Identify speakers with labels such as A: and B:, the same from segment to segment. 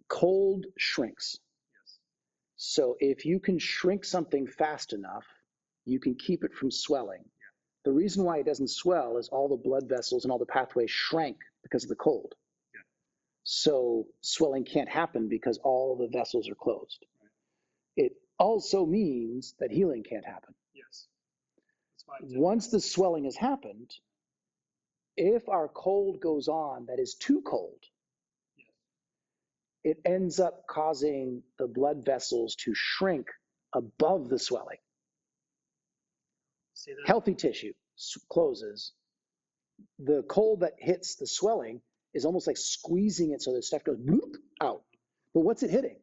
A: cold shrinks.
B: Yes.
A: So if you can shrink something fast enough, you can keep it from swelling.
B: Yeah.
A: The reason why it doesn't swell is all the blood vessels and all the pathways shrank because of the cold.
B: Yeah.
A: So swelling can't happen because all the vessels are closed.
B: Right.
A: It also means that healing can't happen.
B: Yes. That's why
A: Once the swelling has happened, if our cold goes on that is too cold,
B: yes.
A: it ends up causing the blood vessels to shrink above the swelling.
B: Say that.
A: Healthy tissue closes. The cold that hits the swelling is almost like squeezing it so the stuff goes bloop out. But what's it hitting?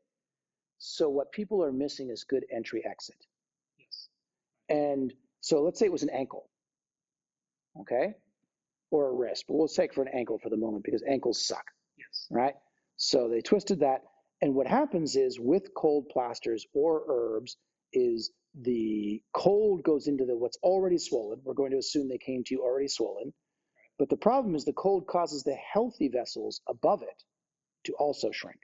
A: So what people are missing is good entry exit.
B: Yes.
A: And so let's say it was an ankle, okay? Or a wrist, but we'll take for an ankle for the moment because ankles suck.
B: Yes.
A: Right? So they twisted that. And what happens is with cold plasters or herbs is the cold goes into the what's already swollen. We're going to assume they came to you already swollen. But the problem is the cold causes the healthy vessels above it to also shrink.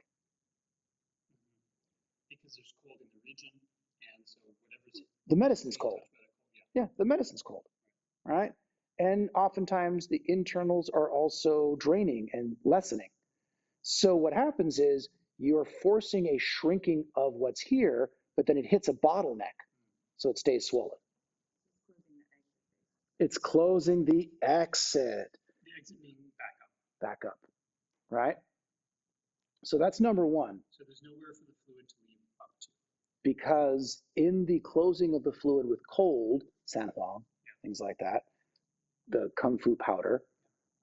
B: Because there's cold in the region, and so whatever's
A: the medicine's cold. Yeah, the medicine's cold, right? And oftentimes the internals are also draining and lessening. So what happens is you're forcing a shrinking of what's here, but then it hits a bottleneck, so it stays swollen. It's closing the exit.
B: The exit meaning back up.
A: Back up, right? So that's number one.
B: So there's nowhere for the fluid to leave up to.
A: Because in the closing of the fluid with cold, San Huang, things like that, the Kung Fu powder,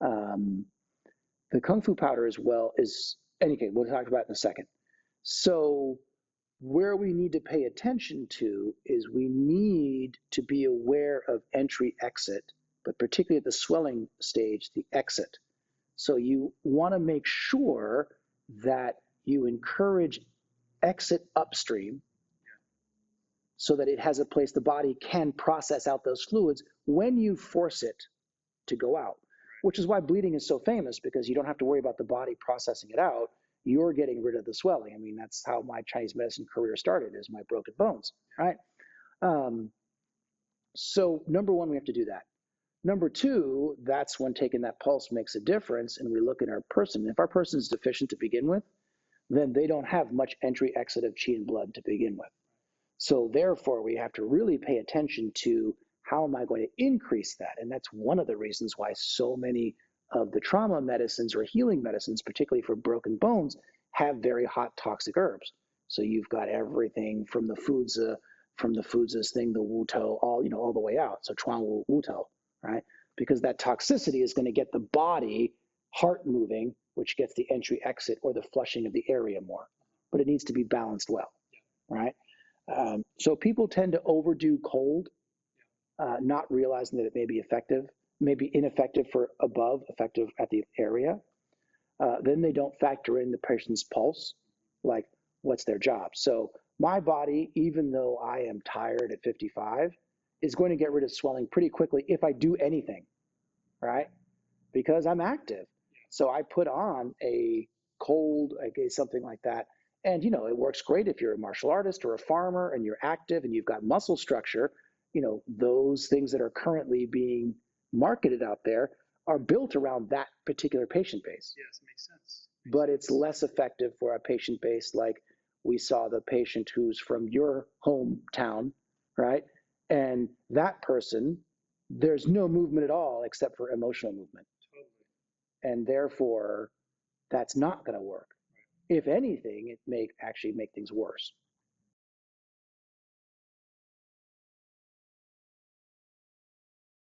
A: the Kung Fu powder as well is, anyway, we'll talk about it in a second. So where we need to pay attention to is we need to be aware of entry exit, but particularly at the swelling stage, the exit. So you want to make sure that you encourage exit upstream so that it has a place the body can process out those fluids when you force it to go out, which is why bleeding is so famous, because you don't have to worry about the body processing it out. You're getting rid of the swelling. I mean, that's how my Chinese medicine career started, is my broken bones, right? So number one, we have to do that. Number two, that's when taking that pulse makes a difference, and we look at our person. If our person is deficient to begin with, then they don't have much entry exit of qi and blood to begin with. So therefore, we have to really pay attention to how am I going to increase that? And that's one of the reasons why so many of the trauma medicines or healing medicines, particularly for broken bones, have very hot toxic herbs. So you've got everything from the foods thing, the Wu-To, all the way out. So Chuang Wu-To, right? Because that toxicity is going to get the body heart moving, which gets the entry exit or the flushing of the area more. But it needs to be balanced well, right? So people tend to overdo cold, not realizing that it may be effective, maybe ineffective for above, effective at the area. Then they don't factor in the patient's pulse, like what's their job. So my body, even though I am tired at 55, is going to get rid of swelling pretty quickly if I do anything, right? Because I'm active. So I put on a cold, something like that. And, it works great if you're a martial artist or a farmer and you're active and you've got muscle structure. Those things that are currently being marketed out there are built around that particular patient base.
B: Yes, makes sense.
A: But it's less effective for a patient base like we saw the patient who's from your hometown, right? And that person, there's no movement at all except for emotional movement.
B: Totally.
A: And therefore, that's not going to work. If anything, it may actually make things worse.